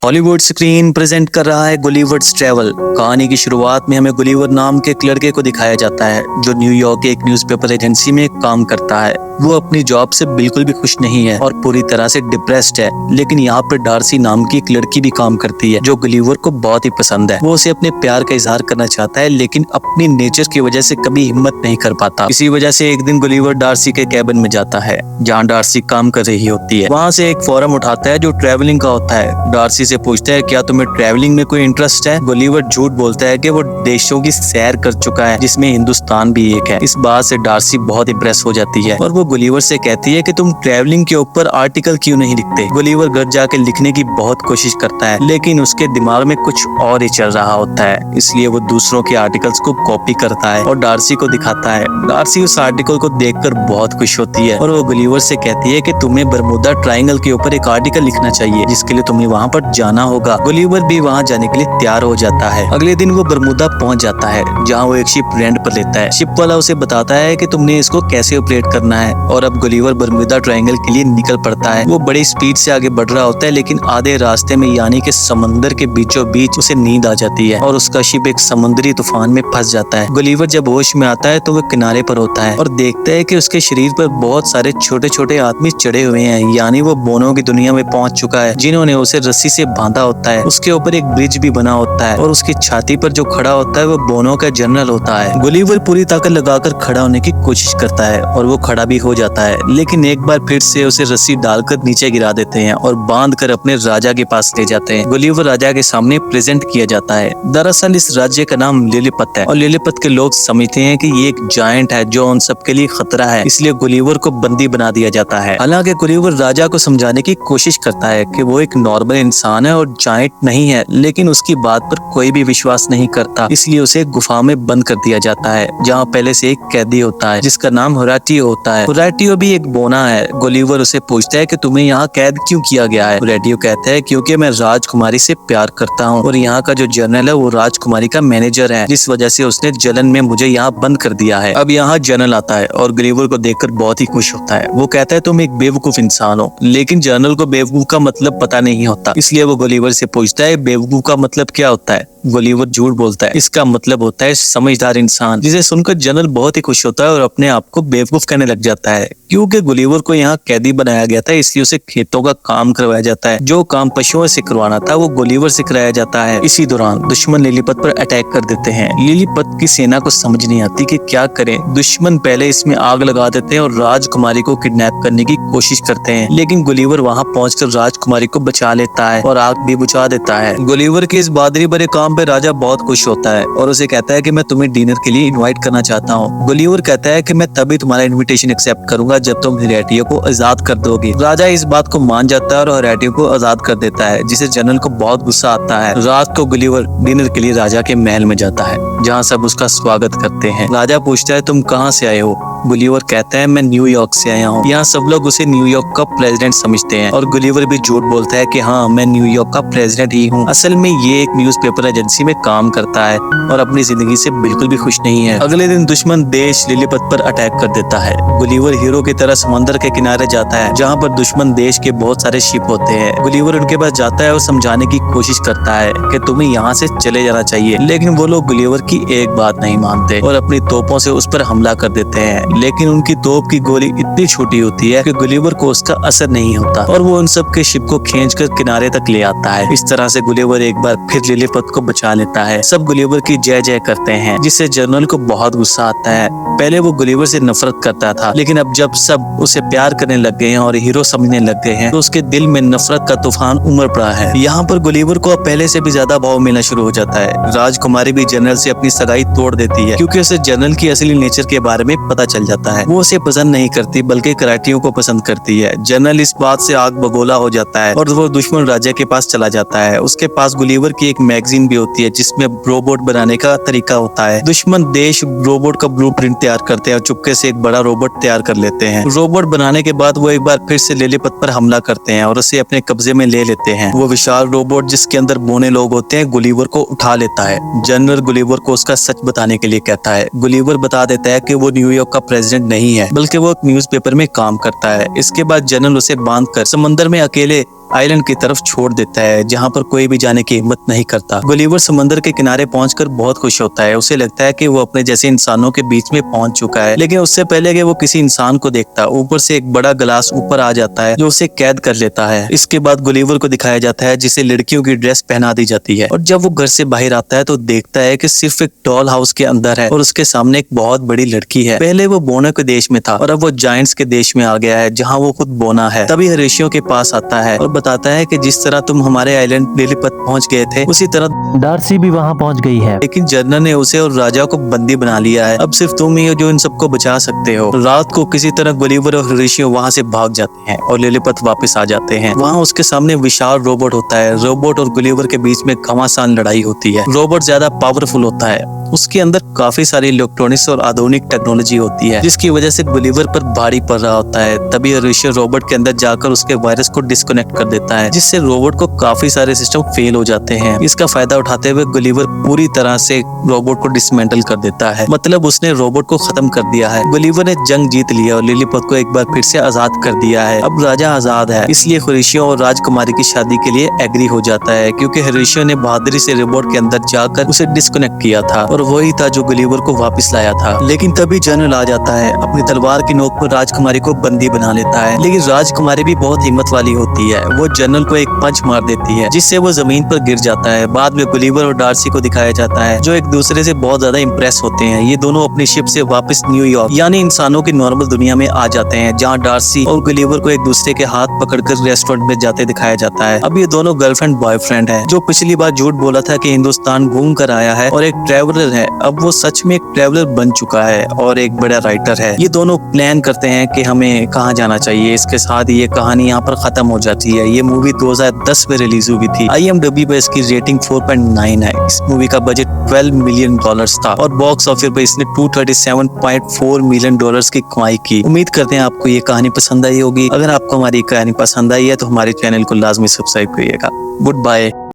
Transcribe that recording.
Hollywood screen present कर रहा है गुलिवर्स ट्रैवल। कहानी की शुरुआत में हमें गुलिवर नाम के एक लड़के को दिखाया जाता है जो न्यूयॉर्क के एक न्यूज़पेपर एजेंसी में काम करता है। वो अपनी जॉब से बिल्कुल भी खुश नहीं है और पूरी तरह से डिप्रेस्ड है। लेकिन यहाँ पर डार्सी नाम की एक लड़की भी काम करती है जो गुलिवर को बहुत ही पसंद है। वो उसे अपने प्यार का इजहार करना चाहता है लेकिन अपनी नेचर की वजह से कभी हिम्मत नहीं कर पाता। इसी वजह से एक दिन गुलिवर डार्सी के कैबिन में जाता है जहाँ डार्सी काम कर रही होती है। वहाँ से एक फॉर्म उठाता है जो ट्रैवलिंग का होता है। डार्सी से पूछता है क्या तुम्हें ट्रैवलिंग में कोई इंटरेस्ट है। गुलिवर झूठ बोलता है कि वो देशों की सैर कर चुका है जिसमें हिंदुस्तान भी एक है। इस बात से डार्सी बहुत इंप्रेस हो जाती है और वो गुलिवर से कहती है कि तुम ट्रैवलिंग के ऊपर आर्टिकल क्यों नहीं लिखते। गुलिवर घर जाके लिखने की बहुत कोशिश करता है लेकिन उसके दिमाग में कुछ और ही चल रहा होता है, इसलिए वो दूसरों के आर्टिकल्स को कॉपी करता है और डार्सी को दिखाता है। डार्सी उस आर्टिकल को देखकर बहुत खुश होती है और वो गुलिवर से कहती है कि तुम्हें बरमूदा ट्रायंगल के ऊपर एक आर्टिकल लिखना चाहिए जिसके लिए तुम्हें वहाँ पर जाना होगा। गुलिवर भी वहाँ जाने के लिए तैयार हो जाता है। अगले दिन वो बरमूदा पहुँच जाता है जहाँ वो एक शिप रेंट पर लेता है। शिप वाला उसे बताता है कि तुमने इसको कैसे ऑपरेट करना है और अब गुलिवर बरमूदा ट्रायंगल के लिए निकल पड़ता है। वो बड़ी स्पीड से आगे बढ़ रहा होता है लेकिन आधे रास्ते में यानी कि समंदर के बीचों बीच उसे नींद आ जाती है और उसका शिप एक समुद्री तूफान में फंस जाता है। गुलिवर जब होश में आता है तो वो किनारे पर होता है और देखता है कि उसके शरीर पर बहुत सारे छोटे छोटे आदमी चढ़े हुए हैं, यानी वो बोनों की दुनिया में पहुंच चुका है जिन्होंने उसे रस्सी से बांधा होता है। उसके ऊपर एक ब्रिज भी बना होता है और उसकी छाती पर जो खड़ा होता है वो बोनों का जनरल होता है। गुलिवर पूरी ताकत लगाकर खड़ा होने की कोशिश करता है और वो खड़ा भी हो जाता है लेकिन एक बार फिर से उसे रस्सी डालकर नीचे गिरा देते हैं और बांध कर अपने राजा के पास ले जाते हैं। गुलिवर राजा के सामने प्रेजेंट किया जाता है। दरअसल इस राज्य का नाम लिलीपत है और लिलीपत के लोग समझते हैं कि ये एक जायंट है जो उन सबके लिए खतरा है, इसलिए गुलिवर को बंदी बना दिया जाता है। हालांकि गुलिवर राजा को समझाने की कोशिश करता है कि वो एक नॉर्मल इंसान है और जायंट नहीं है, लेकिन उसकी बात पर कोई भी विश्वास नहीं करता, इसलिए उसे गुफा में बंद कर दिया जाता है जहाँ पहले से एक कैदी होता है जिसका नाम होराटियो होता है। होराटियो भी एक बोना है। गुलिवर उसे पूछता है कि तुम्हें यहाँ कैद क्यों किया गया है। होराटियो कहता है क्योंकि मैं राजकुमारी से प्यार करता हूँ और यहाँ का जो जनरल है वो राजकुमारी का मैनेजर है, जिस वजह से उसने जलन में मुझे यहाँ बंद कर दिया है। अब यहाँ जनरल आता है और गुलिवर को देखकर बहुत ही खुश होता है। वो कहता है तुम एक बेवकूफ इंसान हो, लेकिन जनरल को बेवकूफ का मतलब पता नहीं होता, इसलिए वो गुलिवर से पूछता है बेवकूफ का मतलब क्या होता है। गुलिवर झूठ बोलता है, इसका मतलब होता है समझदार इंसान, जिसे सुनकर जनरल बहुत ही खुश होता है और अपने आप को बेवकूफ कहने लग जाता है। क्योंकि गुलिवर को यहाँ कैदी बनाया गया था इसलिए उसे खेतों का काम करवाया जाता है। जो काम पशुओं से करवाना था वो गुलिवर से कराया जाता है। इसी दौरान दुश्मन लिलीपत पर अटैक कर देते हैं। लिलीपत की सेना को समझ नहीं आती कि क्या करें। दुश्मन पहले इसमें आग लगा देते हैं और राजकुमारी को किडनैप करने की कोशिश करते हैं, लेकिन गुलिवर वहाँ पहुंचकर राजकुमारी को बचा लेता है और आग भी बुझा देता है। गुलिवर के इस बहादुरी भरे काम पे राजा बहुत खुश होता है और उसे कहता है कि मैं तुम्हें डिनर के लिए इनवाइट करना चाहता हूँ। गुलिवर कहता है कि मैं तभी तुम्हारा इनविटेशन एक्सेप्ट करूंगा जब तुम होराटियो को आजाद कर दोगे। राजा इस बात को मान जाता है और होराटियो को आजाद कर देता है, जिसे जनरल को बहुत गुस्सा आता है। रात को गुलिवर डिनर के लिए राजा के महल में जाता है जहाँ सब उसका स्वागत करते हैं। राजा पूछता है तुम कहाँ से आए हो। गुलिवर कहता है मैं न्यूयॉर्क से आया हूँ। यहाँ सब लोग उसे न्यूयॉर्क का प्रेसिडेंट समझते हैं और गुलिवर भी झूठ बोलता है कि हाँ मैं न्यूयॉर्क का प्रेसिडेंट ही हूँ। असल में ये एक न्यूज़पेपर एजेंसी में काम करता है और अपनी जिंदगी से बिल्कुल भी खुश नहीं है। अगले दिन दुश्मन देश लिलीपत पर अटैक कर देता है। गुलिवर हीरो की तरह समंदर के किनारे जाता है जहाँ पर दुश्मन देश के बहुत सारे शिप होते हैं। गुलिवर उनके पास जाता है और समझाने की कोशिश करता है कि तुम्हें यहाँ से चले जाना चाहिए, लेकिन वो लोग गुलिवर की एक बात नहीं मानते और अपनी तोपों से उस पर हमला कर देते हैं। लेकिन उनकी तोप की गोली इतनी छोटी होती है कि गुलिवर को उसका असर नहीं होता और वो उन सब के शिप को खींचकर किनारे तक ले आता है। इस तरह से गुलिवर एक बार फिर लिलीपत को बचा लेता है। सब गुलिवर की जय जय करते हैं, जिससे जनरल को बहुत गुस्सा आता है। पहले वो गुलिवर से नफरत करता था, लेकिन अब जब सब उसे प्यार करने लग गए हैं और हीरो समझने लग गए हैं तो उसके दिल में नफरत का तूफान उमड़ पड़ा है। यहाँ पर गुलिवर को अब पहले से भी ज्यादा भाव मिलना शुरू हो जाता है। राजकुमारी भी जनरल से अपनी सगाई तोड़ देती है क्योंकि उसे जनरल की असली नेचर के बारे में पता चल जाता है। वो उसे पसंद नहीं करती बल्कि कराटियों को पसंद करती है। जनरल इस बात से आग बगोला हो जाता है और वो दुश्मन राजा के पास चला जाता है। उसके पास गुलिवर की एक मैगजीन भी होती है जिसमें रोबोट बनाने का तरीका होता है। दुश्मन देश रोबोट का ब्लूप्रिंट तैयार करते हैं और चुपके से एक बड़ा रोबोट तैयार कर लेते हैं। रोबोट बनाने के बाद वो एक बार फिर से लिलीपत पर हमला करते हैं और उसे अपने कब्जे में ले लेते हैं। वो विशाल रोबोट जिसके अंदर बोने लोग होते हैं गुलिवर को उठा लेता है। जनरल गुलिवर को उसका सच बताने के लिए कहता है। गुलिवर बता देता है कि वो न्यूयॉर्क का प्रेसिडेंट नहीं है बल्कि वो न्यूज़पेपर में काम करता है। इसके बाद जनरल उसे बांधकर समंदर में अकेले आइलैंड की तरफ छोड़ देता है जहाँ पर कोई भी जाने की हिम्मत नहीं करता। गुलिवर समंदर के किनारे पहुंचकर बहुत खुश होता है। उसे लगता है कि वो अपने जैसे इंसानों के बीच में पहुंच चुका है, लेकिन उससे पहले कि वो किसी इंसान को देखता, ऊपर से एक बड़ा गिलास ऊपर आ जाता है जो उसे कैद कर लेता है। इसके बाद गुलिवर को दिखाया जाता है जिसे लड़कियों की ड्रेस पहना दी जाती है, और जब वो घर से बाहर आता है तो देखता है कि सिर्फ एक डॉल हाउस के अंदर है और उसके सामने एक बहुत बड़ी लड़की है। पहले वो बोना के देश में था और अब वो जायंट्स के देश में आ गया है जहाँ वो खुद बोना है। तभी हरीशियों के पास आता है और बताता है कि जिस तरह तुम हमारे आइलैंड लिलीपथ पहुंच गए थे उसी तरह डार्सी भी वहां पहुंच गई है। लेकिन जनरल ने उसे और राजा को बंदी बना लिया है। अब सिर्फ तुम ही हो जो इन सबको बचा सकते हो। रात को किसी तरह गुलिवर और हरीशियों वहाँ से भाग जाते हैं और लिलीपथ वापस आ जाते हैं। वहाँ उसके सामने विशाल रोबोट होता है। रोबोट और गुलिवर के बीच में घमासान लड़ाई होती है। रोबोट ज्यादा पावरफुल होता है, उसके अंदर काफी सारी इलेक्ट्रॉनिक्स और आधुनिक टेक्नोलॉजी होती है जिसकी वजह से गुलिवर पर भारी पड़ रहा होता है। तभी हरीश रोबोट के अंदर जाकर उसके वायरस को डिस्कनेक्ट कर देता है जिससे रोबोट को काफी सारे सिस्टम फेल हो जाते हैं। इसका फायदा उठाते हुए गुलिवर पूरी तरह से रोबोट को डिसमेंटल कर देता है, मतलब उसने रोबोट को खत्म कर दिया है। गुलिवर ने जंग जीत लिया और लिलीपथ को एक बार फिर से आजाद कर दिया है। अब राजा आजाद है, इसलिए हरीशियों और राजकुमारी की शादी के लिए एग्री हो जाता है क्योंकि हरीशियों ने बहादुरी से रोबोट के अंदर जाकर उसे डिस्कनेक्ट किया था और वही था जो गुलिवर को वापस लाया था। लेकिन तभी जनरल आ जाता है, अपनी तलवार की नोक पर राजकुमारी को बंदी बना लेता है। लेकिन राजकुमारी भी बहुत हिम्मत वाली होती है, वो जनरल को एक पंच मार देती है जिससे वो जमीन पर गिर जाता है। बाद में गुलिवर और डार्सी को दिखाया जाता है जो एक दूसरे से बहुत ज्यादा इंप्रेस होते हैं। ये दोनों अपनी शिप से वापस न्यूयॉर्क यानी इंसानों की नॉर्मल दुनिया में आ जाते हैं जहाँ डार्सी और गुलिवर को एक दूसरे के हाथ पकड़कर रेस्टोरेंट में जाते दिखाया जाता है। अब ये दोनों गर्लफ्रेंड बॉयफ्रेंड है। जो पिछली बार झूठ बोला था कि हिंदुस्तान घूम कर आया है और एक ट्रेवलर है, अब वो सच में एक ट्रेवलर बन चुका है और एक बड़ा राइटर है। ये दोनों प्लान करते हैं कि हमें कहाँ जाना चाहिए। इसके साथ ये कहानी यहाँ पर खत्म हो जाती है। ये मूवी 2010 में रिलीज हुई थी। IMDb पे इसकी रेटिंग 4.9 है। इस मूवी का बजट $12 मिलियन था और बॉक्स ऑफिस पे इसने $237.4 मिलियन की कमाई की। उम्मीद करते हैं आपको ये कहानी पसंद आई होगी। अगर आपको हमारी कहानी पसंद आई है तो हमारे चैनल को लाजमी सब्सक्राइब करिएगा। Good bye.